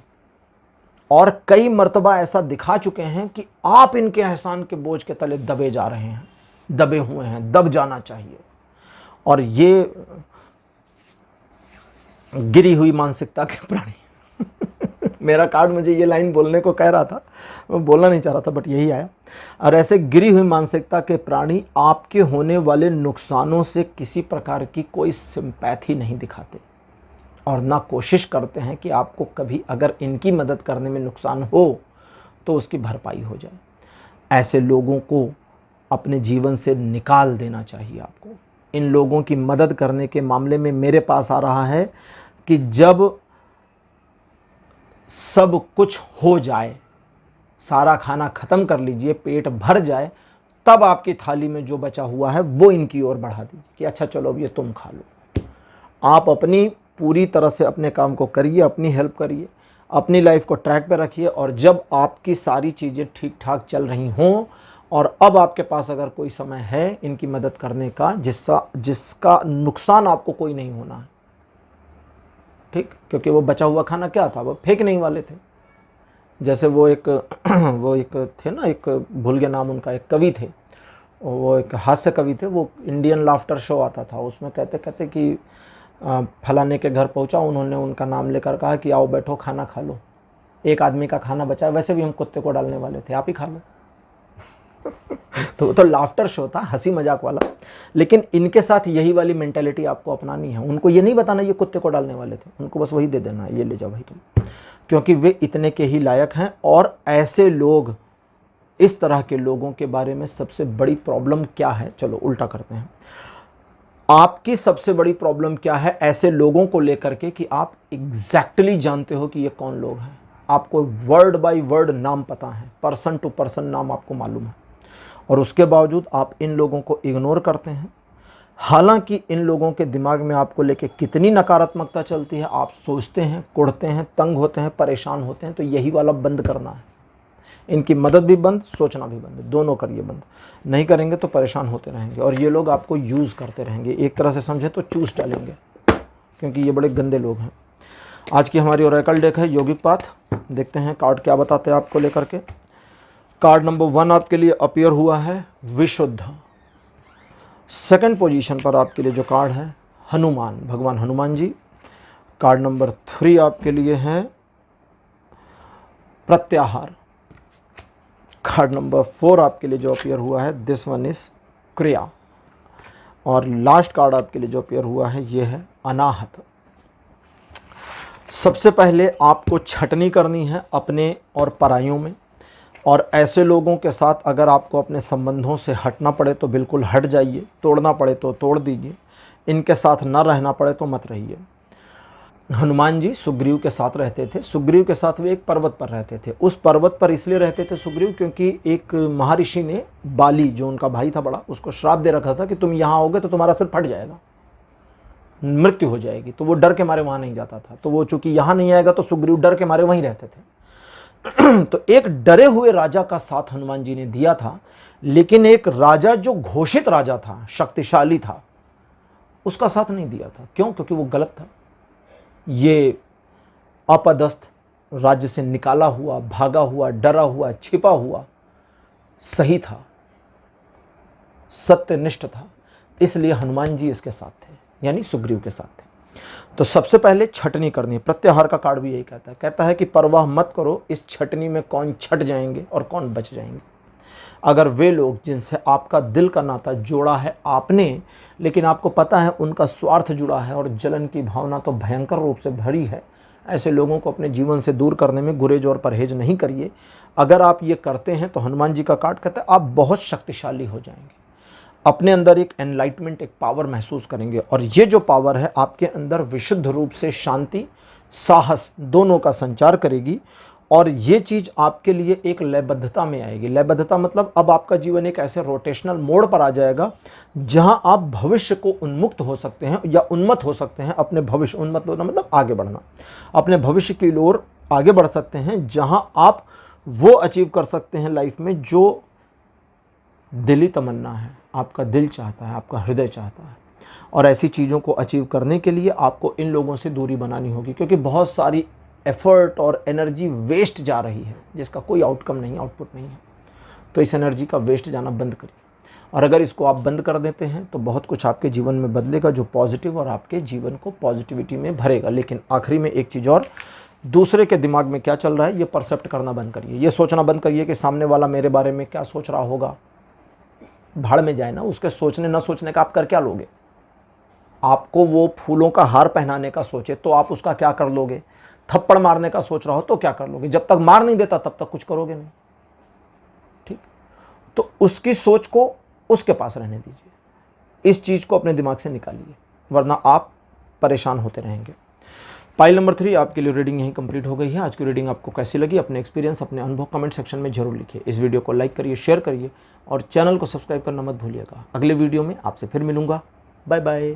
और कई मर्तबा ऐसा दिखा चुके हैं कि आप इनके एहसान के बोझ के तले दबे जा रहे हैं, दबे हुए हैं, दब जाना चाहिए। और ये गिरी हुई मानसिकता के प्राणी। मेरा कार्ड मुझे ये लाइन बोलने को कह रहा था, मैं बोलना नहीं चाह रहा था, बट यही आया। और ऐसे गिरी हुई मानसिकता के प्राणी आपके होने वाले नुकसानों से किसी प्रकार की कोई सिंपैथी नहीं दिखाते, और ना कोशिश करते हैं कि आपको कभी अगर इनकी मदद करने में नुकसान हो तो उसकी भरपाई हो जाए। ऐसे लोगों को अपने जीवन से निकाल देना चाहिए आपको। इन लोगों की मदद करने के मामले में मेरे पास आ रहा है कि जब सब कुछ हो जाए, सारा खाना ख़त्म कर लीजिए, पेट भर जाए, तब आपकी थाली में जो बचा हुआ है वो इनकी ओर बढ़ा दीजिए कि अच्छा चलो अब ये तुम खा लो। आप अपनी पूरी तरह से अपने काम को करिए, अपनी हेल्प करिए, अपनी लाइफ को ट्रैक पे रखिए, और जब आपकी सारी चीज़ें ठीक ठाक चल रही हों और अब आपके पास अगर कोई समय है इनकी मदद करने का जिसका नुकसान आपको कोई नहीं होना है, ठीक, क्योंकि वो बचा हुआ खाना क्या था, वो फेंकने ही वाले थे। जैसे वो एक थे ना, एक भूल गया नाम उनका, एक कवि थे, वो एक हास्य कवि थे, वो इंडियन लाफ्टर शो आता था, उसमें कहते कि फलाने के घर पहुंचा, उन्होंने उनका नाम लेकर कहा कि आओ बैठो खाना खा लो, एक आदमी का खाना बचा है, वैसे भी हम कुत्ते को डालने वाले थे, आप ही खा लो। तो वो तो लाफ्टर शो था, हंसी मजाक वाला। लेकिन इनके साथ यही वाली मेंटेलिटी आपको अपनानी है। उनको ये नहीं बताना ये कुत्ते को डालने वाले थे, उनको बस वही दे देना, ये ले जाओ भाई तुम, क्योंकि वे इतने के ही लायक हैं। और ऐसे लोग, इस तरह के लोगों के बारे में सबसे बड़ी प्रॉब्लम क्या है, चलो उल्टा करते हैं। आपकी सबसे बड़ी प्रॉब्लम क्या है ऐसे लोगों को लेकर के कि आप एग्जैक्टली जानते हो कि ये कौन लोग हैं, आपको वर्ड बाय वर्ड नाम पता है, पर्सन टू पर्सन नाम आपको मालूम है, और उसके बावजूद आप इन लोगों को इग्नोर करते हैं। हालांकि इन लोगों के दिमाग में आपको लेके कितनी नकारात्मकता चलती है, आप सोचते हैं, कुढ़ते हैं, तंग होते हैं, परेशान होते हैं। तो यही वाला बंद करना है। इनकी मदद भी बंद, सोचना भी बंद, दोनों करिए बंद। नहीं करेंगे तो परेशान होते रहेंगे और ये लोग आपको यूज़ करते रहेंगे। एक तरह से समझे तो चूस डालेंगे, क्योंकि ये बड़े गंदे लोग हैं। आज की हमारी ओरेकल डेक है यौगिक पाथ। देखते हैं कार्ड क्या बताते हैं आपको लेकर के। कार्ड नंबर 1 आपके लिए अपीयर हुआ है विशुद्ध। सेकंड पोजीशन पर आपके लिए जो कार्ड है हनुमान, भगवान हनुमान जी। कार्ड नंबर 3 आपके लिए है प्रत्याहार। कार्ड नंबर 4 आपके लिए जो अपीयर हुआ है दिस वन इज क्रिया। और लास्ट कार्ड आपके लिए जो अपीयर हुआ है ये है अनाहत। सबसे पहले आपको छटनी करनी है अपने और पराइयों में, और ऐसे लोगों के साथ अगर आपको अपने संबंधों से हटना पड़े तो बिल्कुल हट जाइए, तोड़ना पड़े तो तोड़ दीजिए, इनके साथ ना रहना पड़े तो मत रहिए। हनुमान जी सुग्रीव के साथ रहते थे। सुग्रीव के साथ वे एक पर्वत पर रहते थे। उस पर्वत पर इसलिए रहते थे सुग्रीव क्योंकि एक महर्षि ने, बाली जो उनका भाई था बड़ा, उसको श्राप दे रखा था कि तुम यहाँ आओगे तो तुम्हारा सिर फट जाएगा, मृत्यु हो जाएगी। तो वो डर के मारे वहाँ नहीं जाता था। तो वो चूंकि यहाँ नहीं आएगा तो सुग्रीव डर के मारे वहीं रहते थे। तो एक डरे हुए राजा का साथ हनुमान जी ने दिया था, लेकिन एक राजा जो घोषित राजा था, शक्तिशाली था, उसका साथ नहीं दिया था। क्यों? क्योंकि वो गलत था। ये अपदस्थ, राज्य से निकाला हुआ, भागा हुआ, डरा हुआ, छिपा हुआ सही था, सत्यनिष्ठ था। इसलिए हनुमान जी इसके साथ थे, यानी सुग्रीव के साथ थे। तो सबसे पहले छटनी करनी है। प्रत्याहार का कार्ड भी यही कहता है कि परवाह मत करो इस छटनी में कौन छट जाएंगे और कौन बच जाएंगे। अगर वे लोग जिनसे आपका दिल का नाता जोड़ा है आपने, लेकिन आपको पता है उनका स्वार्थ जुड़ा है और जलन की भावना तो भयंकर रूप से भरी है, ऐसे लोगों को अपने जीवन से दूर करने में गुरेज और परहेज नहीं करिए। अगर आप ये करते हैं तो हनुमान जी का कार्ड कहता है आप बहुत शक्तिशाली हो जाएंगे, अपने अंदर एक एनलाइटमेंट, एक पावर महसूस करेंगे, और ये जो पावर है आपके अंदर विशुद्ध रूप से शांति, साहस दोनों का संचार करेगी। और ये चीज़ आपके लिए एक लयबद्धता में आएगी। लयबद्धता मतलब अब आपका जीवन एक ऐसे रोटेशनल मोड पर आ जाएगा जहां आप भविष्य को उन्मुक्त हो सकते हैं या उन्मत्त हो सकते हैं। अपने भविष्य, उन्मत्त होना मतलब आगे बढ़ना, अपने भविष्य की ओर आगे बढ़ सकते हैं, जहां आप वो अचीव कर सकते हैं लाइफ में जो दिली तमन्ना है, आपका दिल चाहता है, आपका हृदय चाहता है। और ऐसी चीज़ों को अचीव करने के लिए आपको इन लोगों से दूरी बनानी होगी, क्योंकि बहुत सारी एफर्ट और एनर्जी वेस्ट जा रही है जिसका कोई आउटकम नहीं, आउटपुट नहीं है। तो इस एनर्जी का वेस्ट जाना बंद करिए, और अगर इसको आप बंद कर देते हैं तो बहुत कुछ आपके जीवन में बदलेगा जो पॉजिटिव और आपके जीवन को पॉजिटिविटी में भरेगा। लेकिन आखिरी में एक चीज़ और, दूसरे के दिमाग में क्या चल रहा है ये परसेप्ट करना बंद करिए। ये सोचना बंद करिए कि सामने वाला मेरे बारे में क्या सोच रहा होगा। भाड़ में जाए ना, उसके सोचने न सोचने का आप कर क्या लोगे। आपको वो फूलों का हार पहनाने का सोचे तो आप उसका क्या कर लोगे। थप्पड़ मारने का सोच रहा हो तो क्या कर लोगे। जब तक मार नहीं देता तब तक कुछ करोगे नहीं, ठीक। तो उसकी सोच को उसके पास रहने दीजिए, इस चीज को अपने दिमाग से निकालिए, वरना आप परेशान होते रहेंगे। पाइल नंबर 3 आपके लिए रीडिंग यहीं कंप्लीट हो गई है। आज की रीडिंग आपको कैसी लगी, अपने एक्सपीरियंस, अपने अनुभव कमेंट सेक्शन में जरूर लिखिए। इस वीडियो को लाइक करिए, शेयर करिए और चैनल को सब्सक्राइब करना मत भूलिएगा। अगले वीडियो में आपसे फिर मिलूंगा। Bye bye.